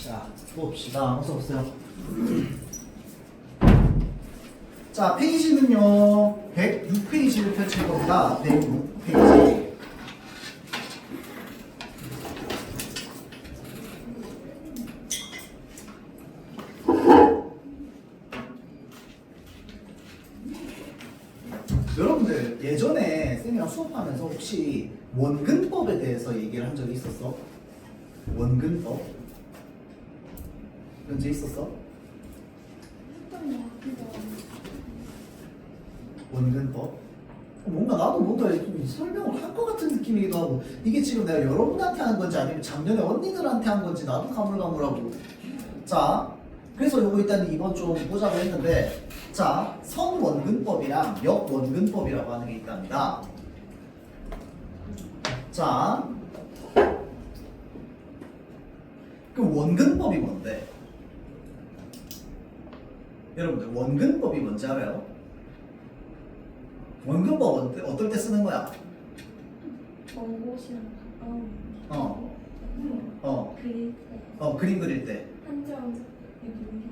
자, 봅시다. 어서 오세요. 자, 페이지는요. 106페이지를 펼칠 겁니다. 106페이지. 여러분들 예전에 쌤이랑 수업하면서 혹시 원근법에 대해서 얘기를 한 적이 있었어? 원근법? 현재 있었어? 원근법? 뭔가 나도 뭔가 좀 설명을 할 것 같은 느낌이기도 하고, 이게 지금 내가 여러분한테 한 건지 아니면 작년에 언니들한테 한 건지 나도 가물가물하고. 자, 그래서 요거 일단 이번 좀 보자고 했는데, 자, 선원근법이랑 역원근법이라고 하는 게 있답니다. 자, 그 원근법이 뭔데? 여러분들 원근법이 뭔지 알아요? 원근법 어떨 때 쓰는 거야? 원고시랑 가까운 그릴 때 그림 그릴 때. 한점 여기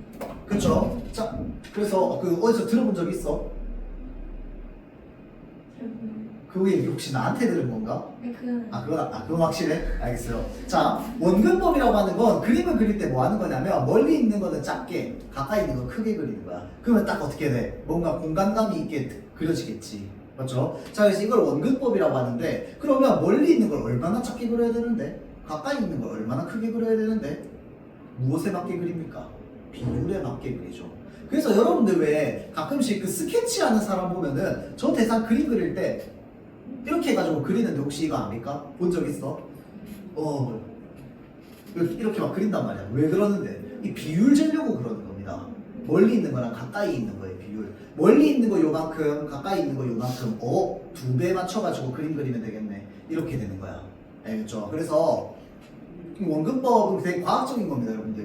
그쵸? 자, 그래서 어디서 들어본 적 있어? 그게 혹시 나한테 들은 건가? 네, 그건 그건 확실해? 알겠어요. 자, 원근법이라고 하는 건 그림을 그릴 때 뭐 하는 거냐면, 멀리 있는 거는 작게, 가까이 있는 건 크게 그리는 거야. 그러면 딱 어떻게 돼? 뭔가 공간감이 있게 그려지겠지. 맞죠? 자, 그래서 이걸 원근법이라고 하는데, 그러면 멀리 있는 걸 얼마나 작게 그려야 되는데? 가까이 있는 걸 얼마나 크게 그려야 되는데? 무엇에 맞게 그립니까? 비율에 맞게 그리죠. 그래서 여러분들 왜 가끔씩 그 스케치하는 사람 보면은 저 대상 그림 그릴 때 이렇게 해가지고 그리는데 혹시 이거 압니까? 본 적 있어? 이렇게 막 그린단 말이야. 왜 그러는데? 이 비율 재려고 그러는 겁니다. 멀리 있는 거랑 가까이 있는 거의 비율. 멀리 있는 거 요만큼, 가까이 있는 거 요만큼, 2배 맞춰가지고 그림 그리면 되겠네. 이렇게 되는 거야. 알겠죠? 그래서 원근법은 되게 과학적인 겁니다, 여러분들.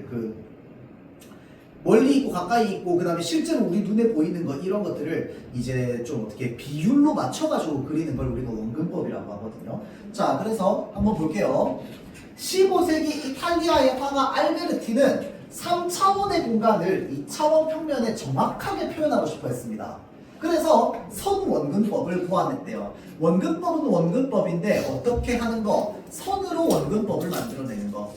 멀리 있고 가까이 있고, 그 다음에 실제로 우리 눈에 보이는 것, 이런 것들을 이제 좀 어떻게 비율로 맞춰가지고 그리는 걸 우리가 원근법이라고 하거든요. 자, 그래서 한번 볼게요. 15세기 이탈리아의 화가 알베르티는 3차원의 공간을 2차원 평면에 정확하게 표현하고 싶어 했습니다. 그래서 선원근법을 고안했대요. 원근법은 원근법인데 어떻게 하는 거? 선으로 원근법을 만들어내는 거.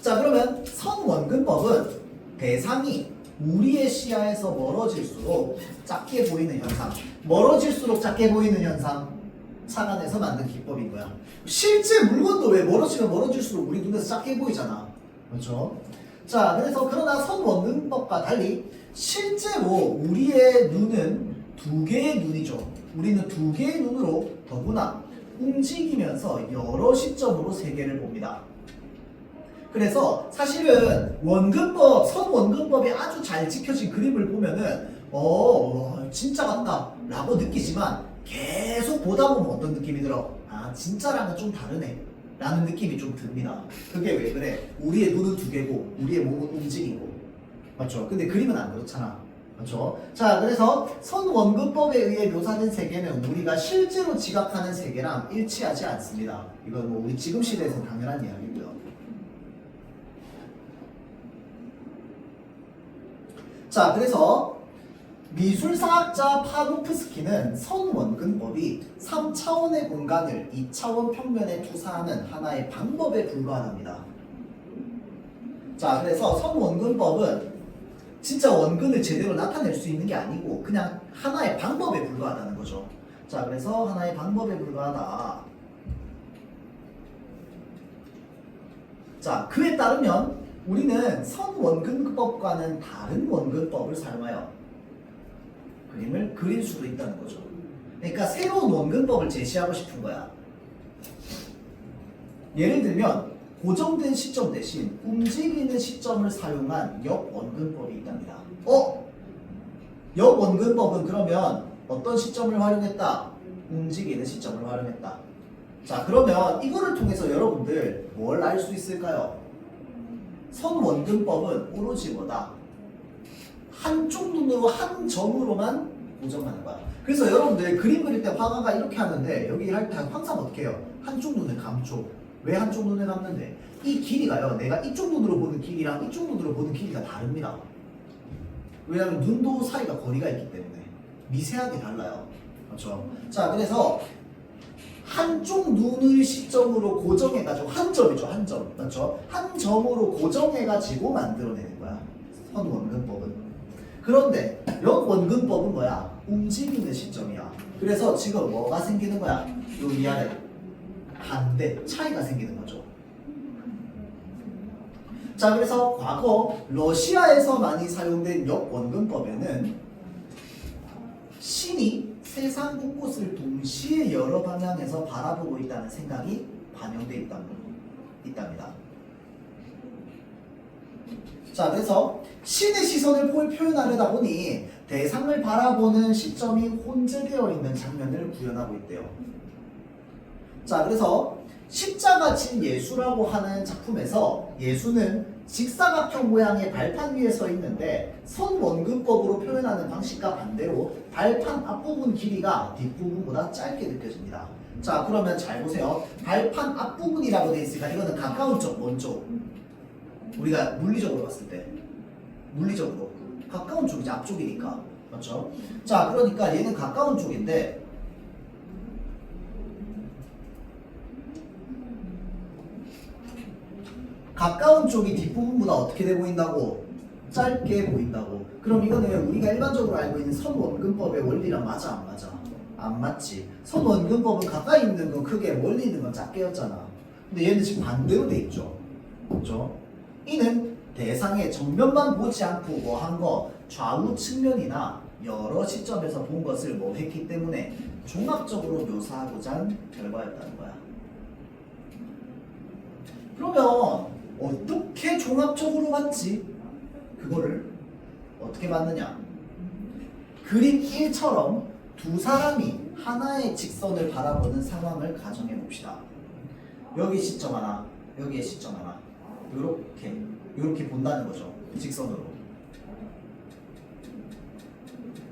자, 그러면 선원근법은 대상이 우리의 시야에서 멀어질수록 작게 보이는 현상, 멀어질수록 작게 보이는 현상 착안해서 만든 기법인 거야. 실제 물건도 왜 멀어지면 멀어질수록 우리 눈에서 작게 보이잖아. 그렇죠? 자, 그래서 그러나 선원근법과 달리 실제로 우리의 눈은 두 개의 눈이죠. 우리는 두 개의 눈으로 더구나 움직이면서 여러 시점으로 세계를 봅니다. 그래서 사실은 원근법, 선원근법이 아주 잘 지켜진 그림을 보면은 진짜 같다 라고 느끼지만, 계속 보다 보면 어떤 느낌이 들어? 진짜랑은 좀 다르네 라는 느낌이 좀 듭니다. 그게 왜 그래? 우리의 눈은 두 개고 우리의 몸은 움직이고, 맞죠? 근데 그림은 안 그렇잖아. 맞죠? 자, 그래서 선원근법에 의해 묘사된 세계는 우리가 실제로 지각하는 세계랑 일치하지 않습니다. 이건 뭐 우리 지금 시대에서는 당연한 이야기고요. 자, 그래서 미술사학자 파도프스키는 선원근법이 3차원의 공간을 2차원 평면에 투사하는 하나의 방법에 불과합니다. 자, 그래서 선원근법은 진짜 원근을 제대로 나타낼 수 있는 게 아니고 그냥 하나의 방법에 불과하다는 거죠. 자, 그래서 하나의 방법에 불과하다. 자, 그에 따르면 우리는 선원근법과는 다른 원근법을 사용하여 그림을 그릴 수도 있다는 거죠. 그러니까 새로운 원근법을 제시하고 싶은 거야. 예를 들면 고정된 시점 대신 움직이는 시점을 사용한 역원근법이 있답니다. 역원근법은 그러면 어떤 시점을 활용했다? 움직이는 시점을 활용했다. 자, 그러면 이거를 통해서 여러분들 뭘 알 수 있을까요? 선원근법은 오로지 뭐다? 한쪽 눈으로 한 점으로만 고정하는 거야. 그래서 여러분들 그림 그릴 때 화가가 이렇게 하는데, 여기 할 때 항상 어떻게 해요? 한쪽 눈을 감죠. 왜 한쪽 눈에 감는데? 이 길이가요. 내가 이쪽 눈으로 보는 길이랑 이쪽 눈으로 보는 길이가 다릅니다. 왜냐하면 눈도 사이가 거리가 있기 때문에 미세하게 달라요. 그렇죠? 자, 그래서 한쪽 눈을 시점으로 고정해가지고 한 점이죠, 한 점. 맞죠? 한 점으로 고정해가지고 만들어내는 거야. 선원근법은. 그런데 역원근법은 뭐야? 움직이는 시점이야. 그래서 지금 뭐가 생기는 거야? 요 위아래 반대 차이가 생기는 거죠. 자, 그래서 과거 러시아에서 많이 사용된 역원근법에는 신이 세상 곳곳을 동시에 여러 방향에서 바라보고 있다는 생각이 반영되어 있답니다. 자, 그래서 신의 시선을 표현하려다 보니 대상을 바라보는 시점이 혼재되어 있는 장면을 구현하고 있대요. 자, 그래서 십자가 진 예수라고 하는 작품에서 예수는 직사각형 모양의 발판 위에 서 있는데 선원근법으로 표현하는 방식과 반대로 발판 앞부분 길이가 뒷부분보다 짧게 느껴집니다. 자, 그러면 잘 보세요. 발판 앞부분이라고 되어 있으니까 이거는 가까운 쪽, 먼 쪽. 우리가 물리적으로 봤을 때 물리적으로 가까운 쪽이지, 앞쪽이니까. 맞죠? 자, 그러니까 얘는 가까운 쪽인데 가까운 쪽이 뒷부분보다 어떻게 돼 보인다고? 짧게 보인다고. 그럼 이거는 우리가 일반적으로 알고 있는 선원근법의 원리랑 맞아, 안 맞아? 안 맞지. 선원근법은 가까이 있는 건 크게, 멀리 있는 건 작게였잖아. 근데 얘는 지금 반대로 돼 있죠. 그렇죠? 이는 대상의 정면만 보지 않고 뭐 한 거, 좌우 측면이나 여러 시점에서 본 것을 뭐 했기 때문에 종합적으로 묘사하고자 한 결과였다는 거야. 그러면 어떻게 종합적으로 봤지? 그거를 어떻게 봤느냐? 그림 1처럼 두 사람이 하나의 직선을 바라보는 상황을 가정해 봅시다. 여기 시점 하나, 여기에 시점 하나. 요렇게 본다는 거죠. 직선으로.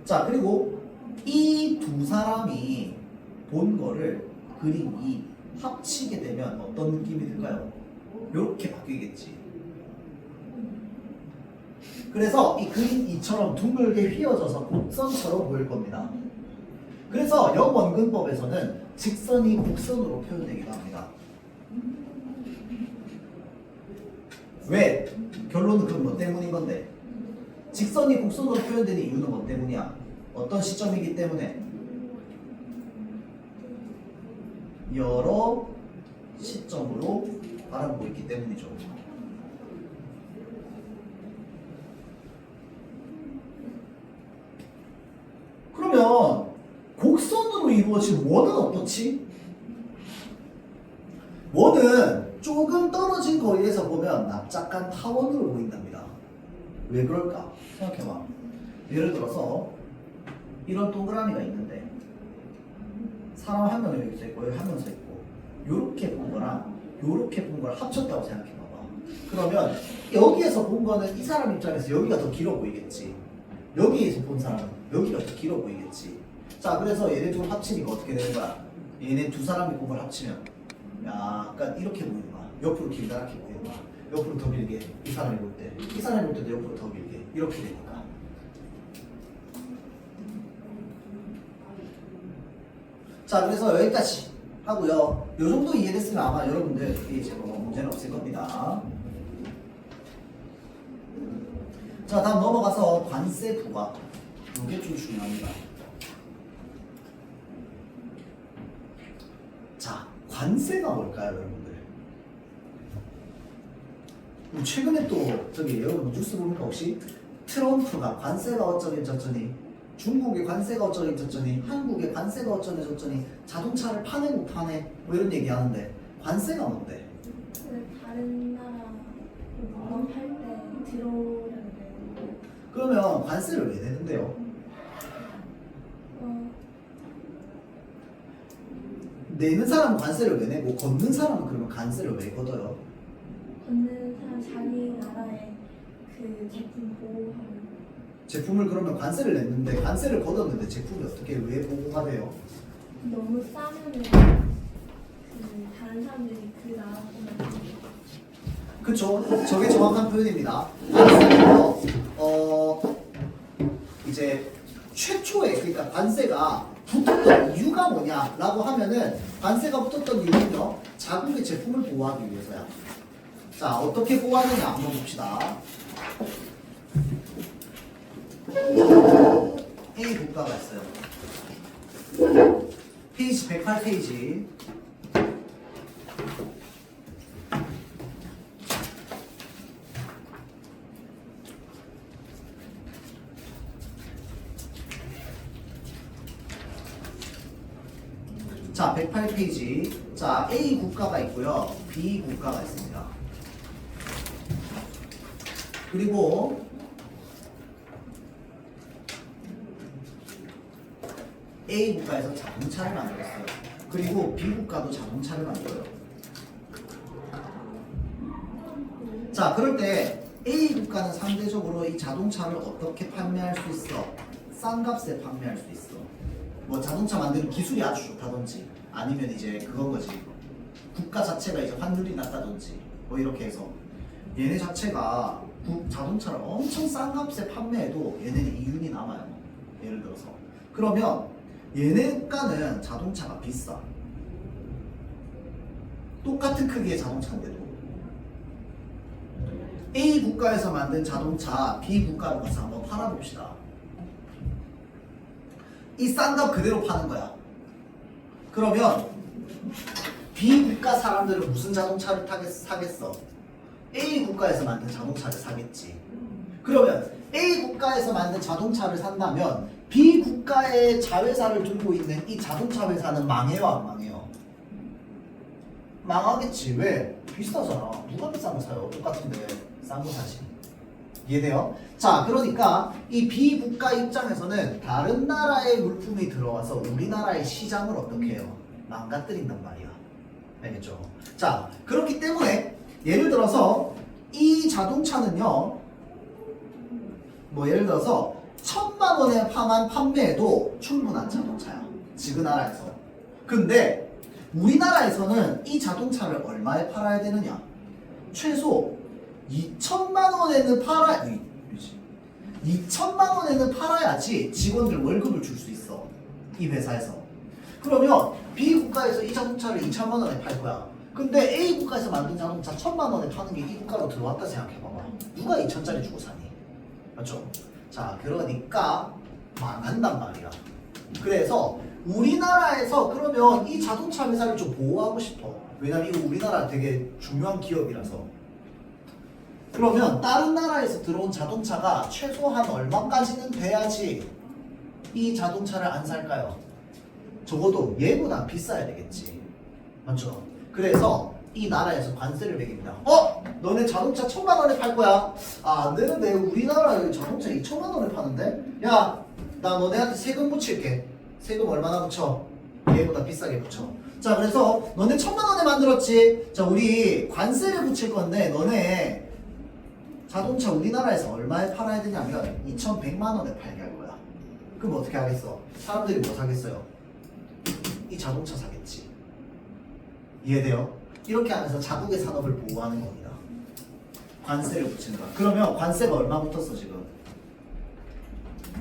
자, 그리고 이 두 사람이 본 거를 그림 2 합치게 되면 어떤 느낌이 들까요? 요렇게 바뀌겠지. 그래서 이 그림 2처럼 둥글게 휘어져서 곡선처럼 보일 겁니다. 그래서 역원근법에서는 직선이 곡선으로 표현되기도 합니다. 왜? 결론은 그럼 뭐 때문인 건데? 직선이 곡선으로 표현되는 이유는 뭐 때문이야? 어떤 시점이기 때문에? 여러 시점으로 바라보고 있기 때문이죠. 그러면 곡선으로 이루어진 원은 어떻지? 원은 조금 떨어진 거리에서 보면 납작한 타원으로 보인답니다. 왜 그럴까? 생각해봐. 예를 들어서 이런 동그라미가 있는데 사람 한 명이 여기 서 있고 여기 한 명 서 있고 요렇게 본 거랑 요렇게 본 걸 합쳤다고 생각해봐봐. 그러면 여기에서 본 거는 이 사람 입장에서 여기가 더 길어 보이겠지. 여기에서 본 사람은 여기가 더 길어 보이겠지. 자, 그래서 얘네 둘 합치니까 어떻게 되는 거야? 얘네 두 사람이 본 걸 합치면 약간 이렇게 보이는 거야. 옆으로 길다랗게 보이는 거야. 옆으로 더 길게 이 사람이 볼 때, 이 사람이 볼 때도 옆으로 더 길게 이렇게 되니까. 자, 그래서 여기까지 하고요. 요 정도 이해됐으면 아마 여러분들 이제 뭐 문제는 없을 겁니다. 자, 다음 넘어가서 관세 부과. 이게 좀 중요합니다. 자, 관세가 뭘까요, 여러분들? 최근에 또 저기 여러분 뉴스 보니까 혹시 트럼프가 관세가 어쩌니 저쩌니, 중국의 관세가 어쩌니 저쩌니, 한국의 관세가 어쩌니 저쩌니, 자동차를 파네 못 파네 뭐 이런 얘기 하는데 관세가 뭔데? 다른 나라 물건 팔 때 들어오는데. 그러면 관세를 왜 내는데요? 내는 사람은 관세를 왜 내고 걷는 사람은 그러면 관세를 왜 걷어요? 걷는 사람 자기 나라의 그 제품 보호하는. 제품을 그러면 관세를 냈는데 관세를 걷었는데 제품이 어떻게 왜 보호가 돼요? 너무 싸면은 그 다른 다른 사람들이 그 나라 것만 그쵸? 저게 정확한 표현입니다. 관세는요, 이제 최초에 그러니까 관세가 붙었던 이유가 뭐냐라고 하면은 관세가 붙었던 이유는요 자국의 제품을 보호하기 위해서야. 자 어떻게 보호하느냐 한번 봅시다. A 국가가 있어요. 페이지 108페이지. 자, 108페이지. 자, A 국가가 있고요. B 국가가 있습니다. 그리고 A 국가에서 자동차를 만들었어요. 그리고 B 국가도 자동차를 만들어요. 자, 그럴 때 A 국가는 상대적으로 이 자동차를 어떻게 판매할 수 있어? 싼 값에 판매할 수 있어. 뭐 자동차 만드는 기술이 아주 좋다든지 아니면 이제 그건 거지. 국가 자체가 이제 환율이 낮다든지 뭐 이렇게 해서 얘네 자체가 자동차를 엄청 싼 값에 판매해도 얘네는 이윤이 남아요. 예를 들어서 그러면 얘네가는 자동차가 비싸. 똑같은 크기의 자동차인데도 A 국가에서 만든 자동차 B 국가로 가서 한번 팔아봅시다. 이 싼 값 그대로 파는 거야. 그러면 B 국가 사람들은 무슨 자동차를 사겠어? A 국가에서 만든 자동차를 사겠지. 그러면 A 국가에서 만든 자동차를 산다면 B 국가의 자회사를 두고 있는 이 자동차 회사는 망해요, 안 망해요? 망하겠지. 왜? 비싸잖아. 누가 비싼 거 사요? 똑같은데 싼 거 사지. 이해돼요? 자, 그러니까 이 B 국가 입장에서는 다른 나라의 물품이 들어와서 우리나라의 시장을 어떻게 해요? 망가뜨린단 말이야. 알겠죠? 자, 그렇기 때문에 예를 들어서 이 자동차는요, 뭐 예를 들어서 1,000만 원에 판매해도 충분한 자동차야. 지그 나라에서. 근데 우리나라에서는 이 자동차를 얼마에 팔아야 되느냐? 최소 2,000만 원에는 2,000만 원에는 팔아야지 직원들 월급을 줄 수 있어. 이 회사에서. 그러면 B 국가에서 이 자동차를 2,000만 원에 팔 거야. 근데 A 국가에서 만든 자동차 1,000만 원에 파는 게 이 국가로 들어왔다 생각해봐봐. 누가 2,000짜리 주고 사니? 맞죠? 자, 그러니까 망한단 말이야. 그래서 우리나라에서 그러면 이 자동차 회사를 좀 보호하고 싶어. 왜냐면 이거 우리나라 되게 중요한 기업이라서. 그러면 다른 나라에서 들어온 자동차가 최소한 얼마까지는 돼야지 이 자동차를 안 살까요? 적어도 얘보다 비싸야 되겠지. 맞죠? 그래서 이 나라에서 관세를 매깁니다. 너네 자동차 1,000만 원에 팔 거야? 아, 안 되는데 우리나라에 자동차 2,000만 원에 파는데? 야, 나 너네한테 세금 붙일게. 세금 얼마나 붙여? 얘보다 비싸게 붙여. 자, 그래서 너네 1,000만 원에 만들었지? 자, 우리 관세를 붙일 건데 너네 자동차 우리나라에서 얼마에 팔아야 되냐면 2,100만 원에 팔게 할 거야. 그럼 어떻게 하겠어? 사람들이 뭐 사겠어요? 이 자동차 사겠지. 이해돼요? 이렇게 하면서 자국의 산업을 보호하는 겁니다. 관세를 붙이는 거야. 그러면 관세가 얼마 붙었어 지금?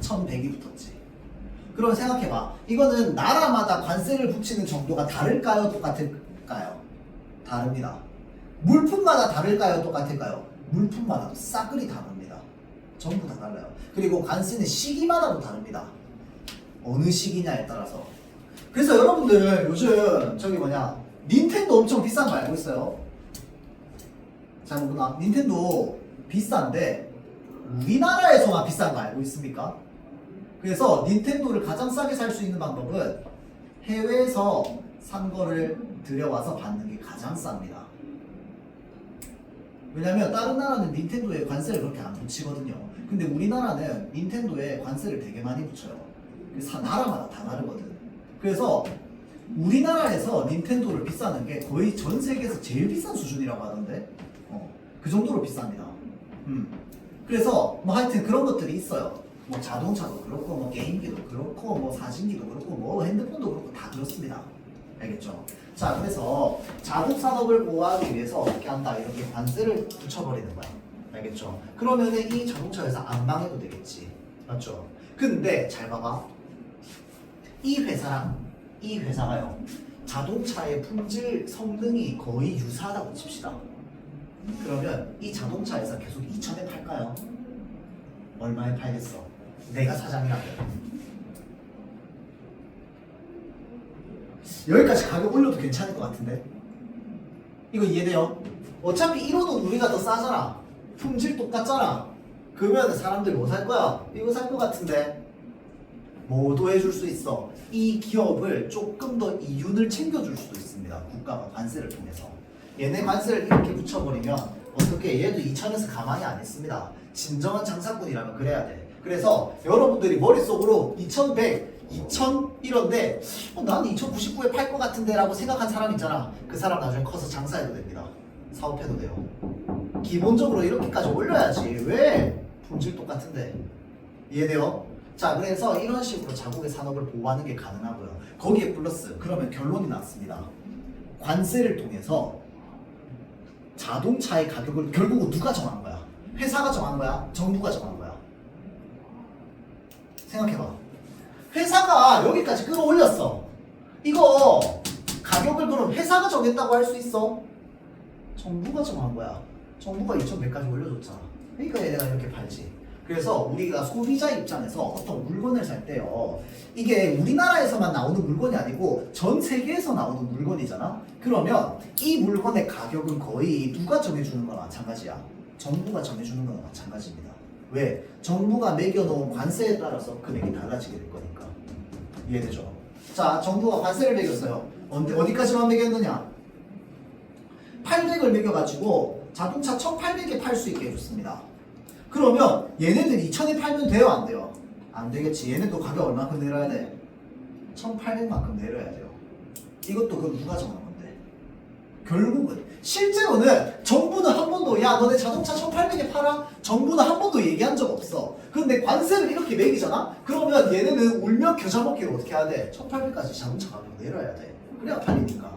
1,100이 붙었지. 그럼 생각해봐. 이거는 나라마다 관세를 붙이는 정도가 다를까요? 똑같을까요? 다릅니다. 물품마다 다를까요? 똑같을까요? 물품마다도 싸그리 다릅니다. 전부 다 달라요. 그리고 관세는 시기마다도 다릅니다. 어느 시기냐에 따라서. 그래서 여러분들 요즘 저기 닌텐도 엄청 비싼 거 알고 있어요? 잘 모르나? 닌텐도 비싼데 우리나라에서만 비싼 거 알고 있습니까? 그래서 닌텐도를 가장 싸게 살 수 있는 방법은 해외에서 산 거를 들여와서 받는 게 가장 쌉니다. 왜냐면 다른 나라는 닌텐도에 관세를 그렇게 안 붙이거든요. 근데 우리나라는 닌텐도에 관세를 되게 많이 붙여요. 그래서 나라마다 다 다르거든. 그래서 우리나라에서 닌텐도를 비싸는 게 거의 전 세계에서 제일 비싼 수준이라고 하던데 그 정도로 비쌉니다. 그래서 뭐 하여튼 그런 것들이 있어요. 뭐 자동차도 그렇고 뭐 게임기도 그렇고 뭐 사진기도 그렇고 뭐 핸드폰도 그렇고 다 그렇습니다. 알겠죠? 자, 그래서 자국 산업을 보호하기 위해서 어떻게 한다? 이렇게 관세를 붙여버리는 거야. 알겠죠? 그러면은 이 자동차 회사 안 망해도 되겠지. 맞죠? 근데 잘 봐봐. 이 회사랑 이 회사가요. 자동차의 품질 성능이 거의 유사하다고 칩시다. 그러면 이 자동차 회사 계속 2천에 팔까요? 얼마에 팔겠어? 내가 사장이라면. 여기까지 가격 올려도 괜찮을 것 같은데? 이거 이해돼요? 어차피 1호는 우리가 더 싸잖아. 품질 똑같잖아. 그러면 사람들 뭐 살 거야? 이거 살 것 같은데? 뭐도 해줄 수 있어. 이 기업을 조금 더 이윤을 챙겨줄 수도 있습니다. 국가가 관세를 통해서. 얘네 관세를 이렇게 붙여버리면 어떻게 얘도 2천에서 가만히 안 있습니다. 진정한 장사꾼이라면 그래야 돼. 그래서 여러분들이 머릿속으로 2100, 2000 이런데 나는 2099에 팔 것 같은데 라고 생각한 사람 있잖아. 그 사람 나중에 커서 장사해도 됩니다. 사업해도 돼요. 기본적으로 이렇게까지 올려야지. 왜? 품질 똑같은데. 이해돼요? 자, 그래서 이런 식으로 자국의 산업을 보호하는 게 가능하고요. 거기에 플러스 그러면 결론이 났습니다. 관세를 통해서 자동차의 가격을 결국은 누가 정한 거야? 회사가 정한 거야? 정부가 정한 거야? 생각해봐. 회사가 여기까지 끌어올렸어. 이거 가격을 그럼 회사가 정했다고 할 수 있어? 정부가 정한 거야. 정부가 2,100까지 올려줬잖아. 그러니까 얘네가 이렇게 팔지. 그래서 우리가 소비자 입장에서 어떤 물건을 살 때요. 이게 우리나라에서만 나오는 물건이 아니고 전 세계에서 나오는 물건이잖아. 그러면 이 물건의 가격은 거의 누가 정해주는 거나 마찬가지야. 정부가 정해주는 거나 마찬가지입니다. 왜? 정부가 매겨놓은 관세에 따라서 금액이 달라지게 될 거니까. 이해되죠? 자, 정부가 관세를 매겼어요. 어디까지만 매겼느냐? 800을 매겨가지고 자동차 1800에 팔 수 있게 해줬습니다. 그러면 얘네들 2000에 팔면 돼요? 안 돼요? 안 되겠지. 얘네도 가격 얼마큼 내려야 돼? 1800만큼 내려야 돼요. 이것도 그럼 누가 정한 건데? 결국은 실제로는 정부는 한 번도 야 너네 자동차 1800에 팔아? 정부는 한 번도 얘기한 적 없어. 근데 관세를 이렇게 매기잖아? 그러면 얘네는 울며 겨자 먹기를 어떻게 해야 돼? 1800까지 자동차 가격 내려야 돼. 그래야 팔리니까.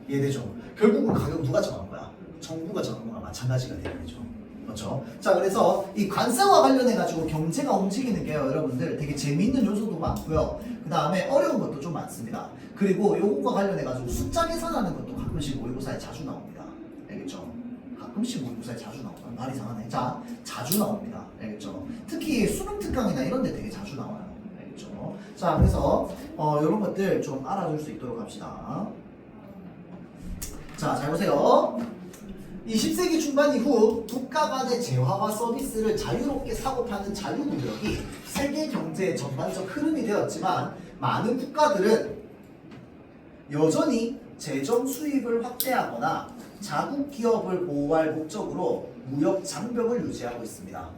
이해되죠? 결국은 가격 누가 정한 거야? 정부가 정한 거랑 마찬가지가 되는 거죠. 그렇죠? 자, 그래서 이 관세와 관련해가지고 경제가 움직이는 게요, 여러분들 되게 재미있는 요소도 많고요. 그 다음에 어려운 것도 좀 많습니다. 그리고 요것과 관련해가지고 숫자 계산하는 것도 가끔씩 모의고사에 자주 나옵니다. 알겠죠? 가끔씩 모의고사에 자주 나온다. 말 이상하네. 자, 자주 나옵니다. 알겠죠? 특히 수능 특강이나 이런 데 되게 자주 나와요. 알겠죠? 자, 그래서 이런 것들 좀 알아둘 수 있도록 합시다. 자, 잘 보세요. 20세기 중반 이후 국가 간의 재화와 서비스를 자유롭게 사고 파는 자유무역이 세계 경제의 전반적 흐름이 되었지만 많은 국가들은 여전히 재정 수입을 확대하거나 자국 기업을 보호할 목적으로 무역 장벽을 유지하고 있습니다.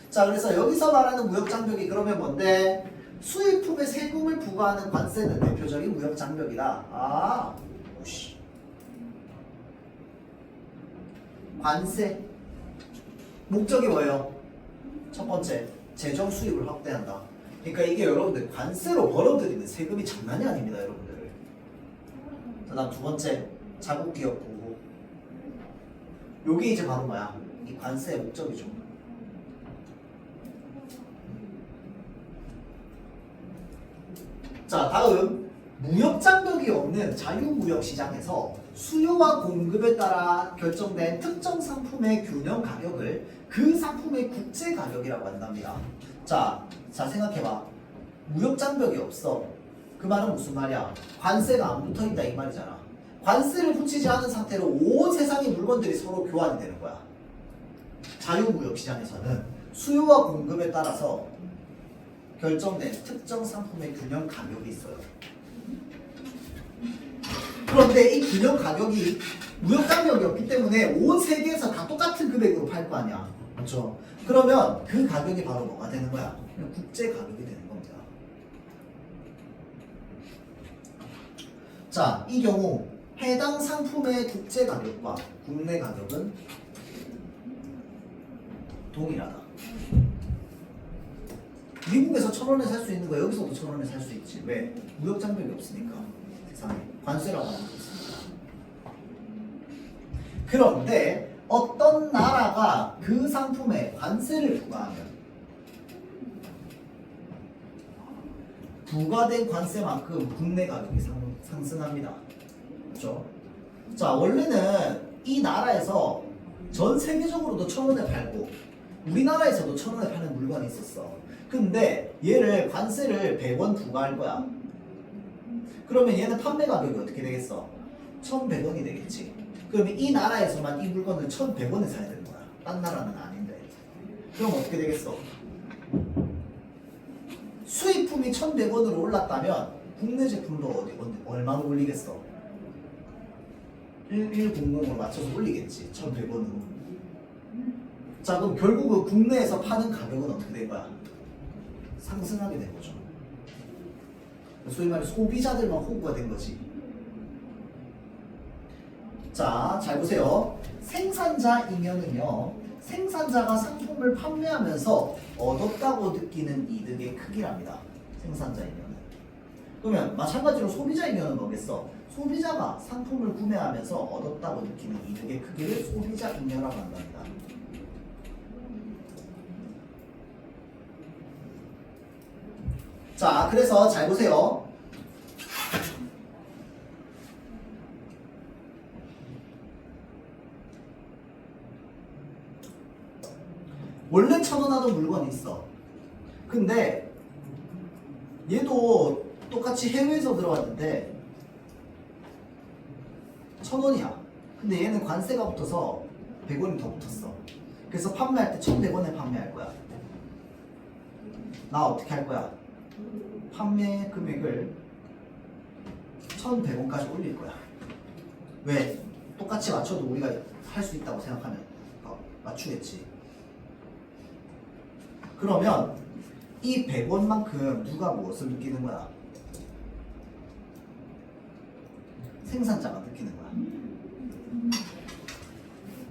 자, 그래서 여기서 말하는 무역 장벽이 그러면 뭔데? 수입품에 세금을 부과하는 관세는 대표적인 무역 장벽이다. 오씨. 관세 목적이 뭐예요? 첫 번째, 재정 수입을 확대한다. 그러니까 이게 여러분들 관세로 벌어들이는 세금이 장난이 아닙니다, 여러분들. 그다음 두 번째, 자국 기업 보호. 요게 이제 바로 뭐야? 이 관세의 목적이죠. 자, 다음 무역 장벽이 없는 자유무역 시장에서 수요와 공급에 따라 결정된 특정 상품의 균형 가격을 그 상품의 국제 가격이라고 한답니다. 자, 생각해봐. 무역 장벽이 없어. 그 말은 무슨 말이야? 관세가 안 붙어 있다 이 말이잖아. 관세를 붙이지 않은 상태로 온 세상의 물건들이 서로 교환이 되는 거야. 자유무역 시장에서는 수요와 공급에 따라서 결정된 특정 상품의 균형 가격이 있어요. 그런데 이 균형 가격이 무역 장벽이 없기 때문에 온 세계에서 다 똑같은 금액으로 팔 거 아니야. 그렇죠? 그러면 그 가격이 바로 뭐가 되는 거야? 그냥 국제 가격이 되는 겁니다. 자, 이 경우 해당 상품의 국제 가격과 국내 가격은 동일하다. 미국에서 1,000원에 살 수 있는 거 여기서도 1,000원에 살 수 있지. 왜? 무역 장벽이 없으니까. 세상에 관세라고 하는 게 있습니다. 그런데 어떤 나라가 그 상품에 관세를 부과하면 부과된 관세만큼 국내 가격이 상승합니다. 그렇죠? 자, 원래는 이 나라에서 전 세계적으로도 1,000원에 팔고 우리나라에서도 1,000원에 파는 물건이 있었어. 근데 얘를 관세를 100원 부과할 거야. 그러면 얘는 판매 가격이 어떻게 되겠어? 1,100원이 되겠지. 그러면 이 나라에서만 이 물건을 1,100원에 사야 되는 거야. 딴 나라는 아닌데. 그럼 어떻게 되겠어? 수입품이 1,100원으로 올랐다면 국내 제품도 얼마로 올리겠어? 1100으로 맞춰서 올리겠지. 1,100원으로. 자, 그럼 결국은 국내에서 파는 가격은 어떻게 될 거야? 상승하게 된 거죠. 소위 말해 소비자들만 호구가 된 거지. 자, 잘 보세요. 생산자이면은요, 생산자가 상품을 판매하면서 얻었다고 느끼는 이득의 크기랍니다. 생산자이면은. 그러면 마찬가지로 소비자이면은 뭐겠어? 소비자가 상품을 구매하면서 얻었다고 느끼는 이득의 크기를 소비자이면이라고 한답니다. 자, 그래서 잘 보세요. 원래 1,000원 하던 물건이 있어. 근데 얘도 똑같이 해외에서 들어왔는데 1,000원이야. 근데 얘는 관세가 붙어서 100원이 더 붙었어. 그래서 판매할 때 1,100원에 판매할 거야. 나 어떻게 할 거야? 판매 금액을 1,100원까지 올릴 거야. 왜? 똑같이 맞춰도 우리가 할 수 있다고 생각하면 맞추겠지. 그러면 이 100원만큼 누가 무엇을 느끼는 거야? 생산자가 느끼는 거야.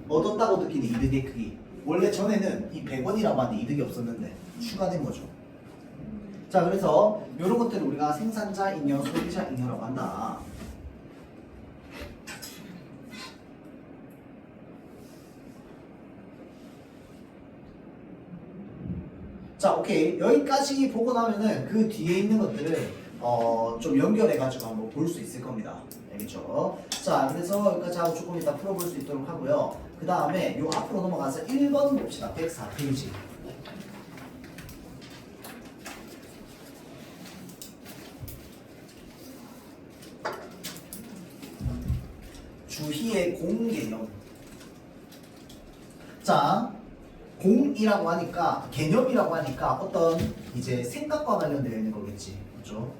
얻었다고 느끼는 이득의 크기. 원래 전에는 이 100원이라고 하는 이득이 없었는데 추가된 거죠. 자, 그래서 이런 것들을 우리가 생산자 잉여, 소비자 잉여라고 한다. 자, 오케이. 여기까지 보고 나면은 그 뒤에 있는 것들을 좀 연결해가지고 한번 볼 수 있을 겁니다. 알겠죠? 자, 그래서 여기까지 하고 조금 이따 풀어볼 수 있도록 하고요. 그 다음에 요 앞으로 넘어가서 1번 봅시다. 104페이지. 주희의 공개념. 자, 공이라고 하니까, 개념이라고 하니까 어떤 이제 생각과 관련되어 있는 거겠지. 그렇죠?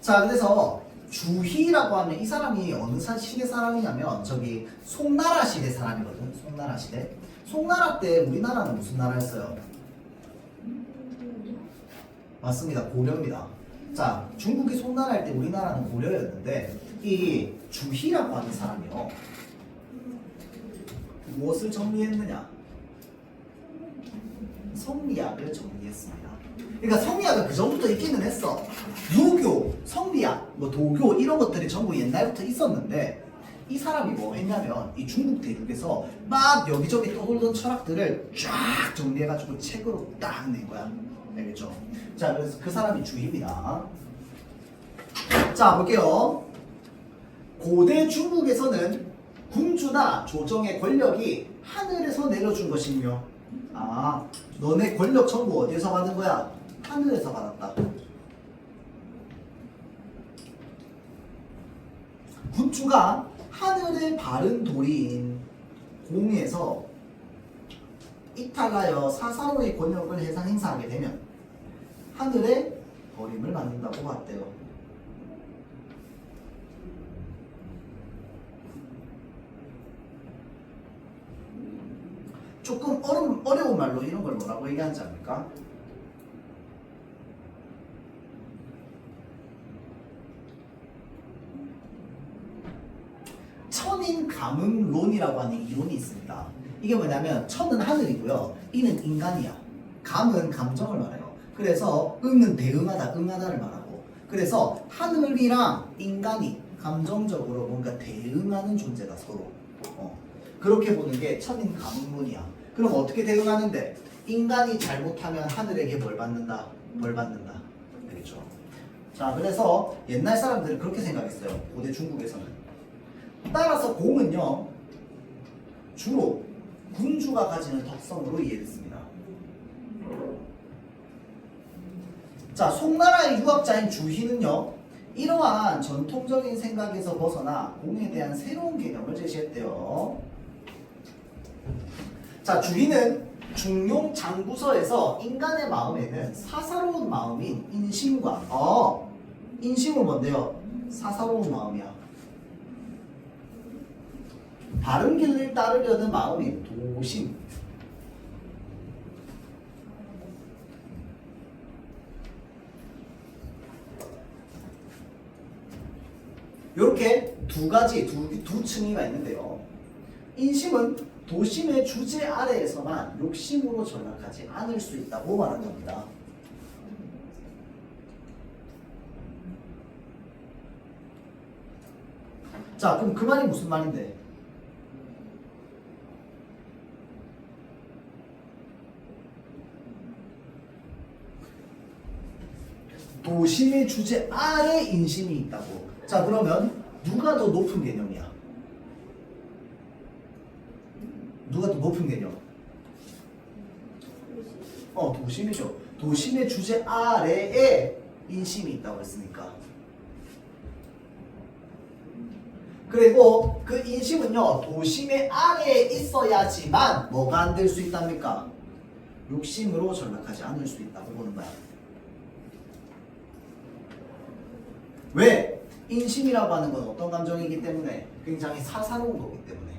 자, 그래서 주희라고 하면 이 사람이 어느 시대 사람이냐면 저기 송나라 시대 사람이거든. 송나라 시대. 송나라 때 우리나라는 무슨 나라였어요? 맞습니다. 고려입니다. 자, 중국이 송나라일 때 우리나라는 고려였는데 이 주희라고 하는 사람이요. 무엇을 정리했느냐? 성리학을 정리했습니다. 그러니까 성리학은 그 전부터 있기는 했어. 유교, 성리학, 뭐 도교 이런 것들이 전부 옛날부터 있었는데 이 사람이 뭐 했냐면 이 중국 대륙에서 막 여기저기 떠돌던 철학들을 쫙 정리해가지고 책으로 딱 낸 거야. 알겠죠? 자, 그래서 그 사람이 주희입니다. 자, 볼게요. 고대 중국에서는 군주나 조정의 권력이 하늘에서 내려준 것이며, 아, 너네 권력 전부 어디에서 받은 거야? 하늘에서 받았다. 군주가 하늘의 바른 도리인 공에서 이탈하여 사사로이 권력을 행사하게 되면 하늘의 버림을 만든다고 봤대요. 조금 어려운 말로 이런 걸 뭐라고 얘기하는지 압니까? 천인 감응론이라고 하는 이론이 있습니다. 이게 뭐냐면 천은 하늘이고요, 이는 인간이야. 감은 감정을 말해요. 그래서 응은 대응하다, 응하다를 말하고, 그래서 하늘이랑 인간이 감정적으로 뭔가 대응하는 존재다 서로. 그렇게 보는 게 천인 가문문이야. 그럼 어떻게 대응하는데? 인간이 잘못하면 하늘에게 뭘 받는다? 벌 받는다. 되겠죠? 자, 그래서 옛날 사람들은 그렇게 생각했어요. 고대 중국에서는. 따라서 공은요, 주로 군주가 가지는 덕성으로 이해됐습니다. 자, 송나라의 유학자인 주희는요, 이러한 전통적인 생각에서 벗어나 공에 대한 새로운 개념을 제시했대요. 자, 주희는 중용 장구서에서 인간의 마음에는 사사로운 마음인 인심과 인심은 뭔데요? 사사로운 마음이야. 바른 길을 따르려는 마음인 도심. 이렇게 두 가지, 두 층위가 있는데요. 인심은 도심의 주제 아래에서만 욕심으로 전락하지 않을 수 있다고 말하는 겁니다. 자, 그럼 그 말이 무슨 말인데? 도심의 주제 아래 인심이 있다고. 자, 그러면 누가 더 높은 개념이야? 누가 더 높은 개념? 도심이죠. 도심의 주제 아래에 인심이 있다고 했으니까. 그리고 그 인심은요, 도심의 아래에 있어야지만 뭐가 안 될 수 있답니까? 욕심으로 전락하지 않을 수 있다고 보는 거야. 왜? 인심이라고 하는 건 어떤 감정이기 때문에? 굉장히 사사로운 거기 때문에.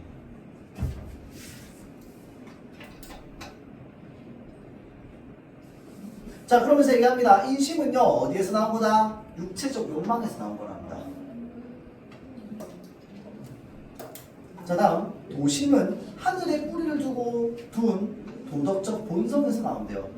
자, 그러면서 얘기합니다. 인심은요, 어디에서 나온 거다? 육체적 욕망에서 나온 거랍니다. 자, 다음 도심은 하늘에 뿌리를 두고 둔 도덕적 본성에서 나온대요.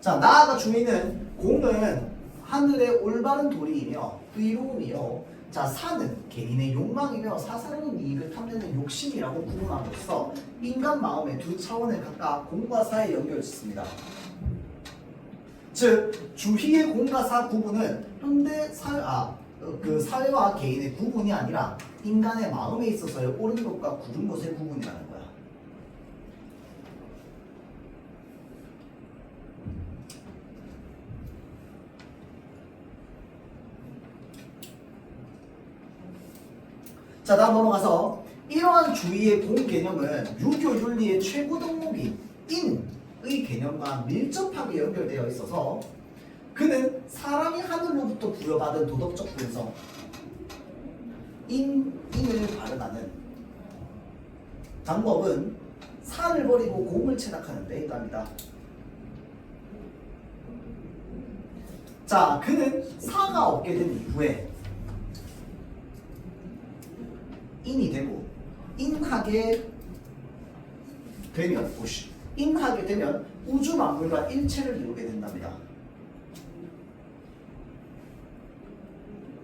자, 나아가 주인은 공은 하늘의 올바른 도리이며 의로움이요. 자, 사는 개인의 욕망이며 사사로운 이익을 탐내는 욕심이라고 구분함으로써 인간 마음의 두 차원을 각각 공과 사에 연결짓습니다. 즉, 주희의 공과 사 구분은 현대 사회와 개인의 구분이 아니라 인간의 마음에 있어서의 옳은 것과 구른 것의 구분이라는 거야. 자, 다음 넘어가서 이러한 주의의 공 개념은 유교 윤리의 최고 덕목인 인의 개념과 밀접하게 연결되어 있어서 그는 사람이 하늘로부터 부여받은 도덕적 본성 인을 발현하는 방법은 사를 버리고 공을 체득하는 데 있답니다. 자, 그는 사가 없게 된 이후에 인이 되고 인하게 되면 우주 만물과 일체를 이루게 된답니다.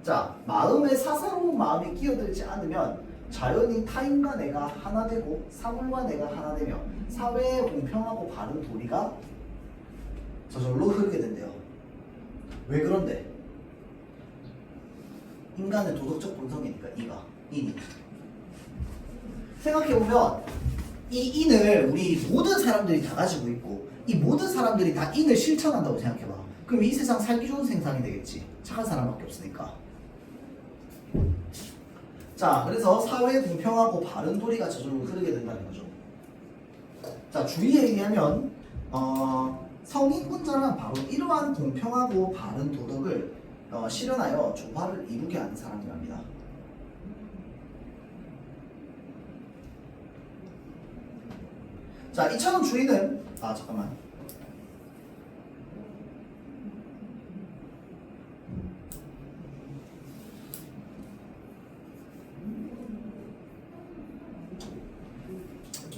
자, 마음에 사사로운 마음이 끼어들지 않으면 자연히 타인과 내가 하나 되고 사물과 내가 하나 되며 사회의 공평하고 바른 도리가 저절로 흐르게 된대요. 왜 그런데? 인간의 도덕적 본성이니까 인이. 생각해보면 이 인을 우리 모든 사람들이 다 가지고 있고 이 모든 사람들이 다 인을 실천한다고 생각해봐. 그럼 이 세상 살기 좋은 세상이 되겠지. 착한 사람밖에 없으니까. 자, 그래서 사회에 공평하고 바른 도리가 저절로 흐르게 된다는 거죠. 자, 주의에 의하면 성인군자란 바로 이러한 공평하고 바른 도덕을 실현하여 조화를 이루게 하는 사람이랍니다. 자, 이처럼 주의는 잠깐만.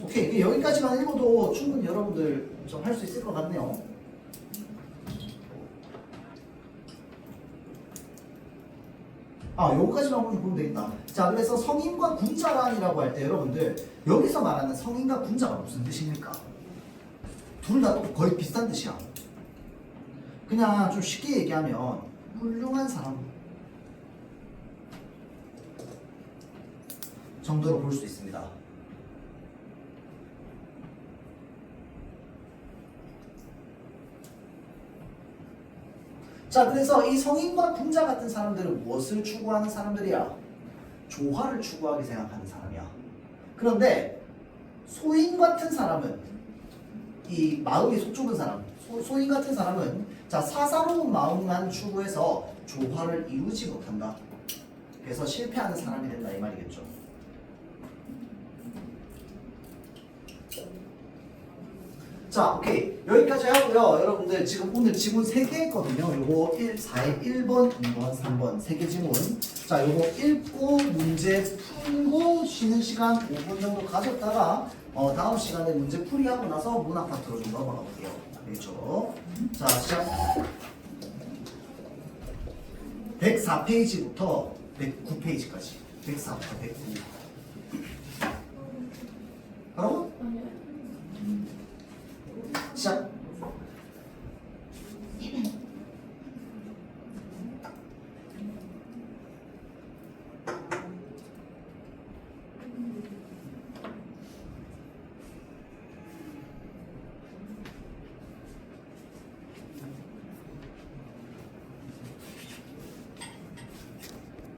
오케이, 오케이, 여기까지만 읽어도 충분히 여러분들 좀 할 수 있을 것 같네요. 요거까지만 보면 되겠다. 자, 그래서 성인과 군자란이라고 할 때 여러분들 여기서 말하는 성인과 군자가 무슨 뜻입니까? 둘 다 거의 비슷한 뜻이야. 그냥 좀 쉽게 얘기하면 훌륭한 사람 정도로 볼 수 있습니다. 자, 그래서 이 성인과 군자 같은 사람들은 무엇을 추구하는 사람들이야? 조화를 추구하게 생각하는 사람이야. 그런데 소인 같은 사람은, 이 마음이 속 좁은 사람, 소인 같은 사람은 자, 사사로운 마음만 추구해서 조화를 이루지 못한다. 그래서 실패하는 사람이 된다 이 말이겠죠. 자, 오케이. 여기까지 하고요. 여러분들 지금 오늘 지문 3개 했거든요. 요거 4의 1번, 2번, 3번 3개 지문. 자, 요거 읽고 문제 풀고 쉬는 시간 5분 정도 가졌다가 다음 시간에 문제 풀이하고 나서 문학 파트로 좀 넘어가 볼게요. 알겠죠? 자, 시작. 104페이지부터 109페이지까지. 104부터 109. 바로? 아니요.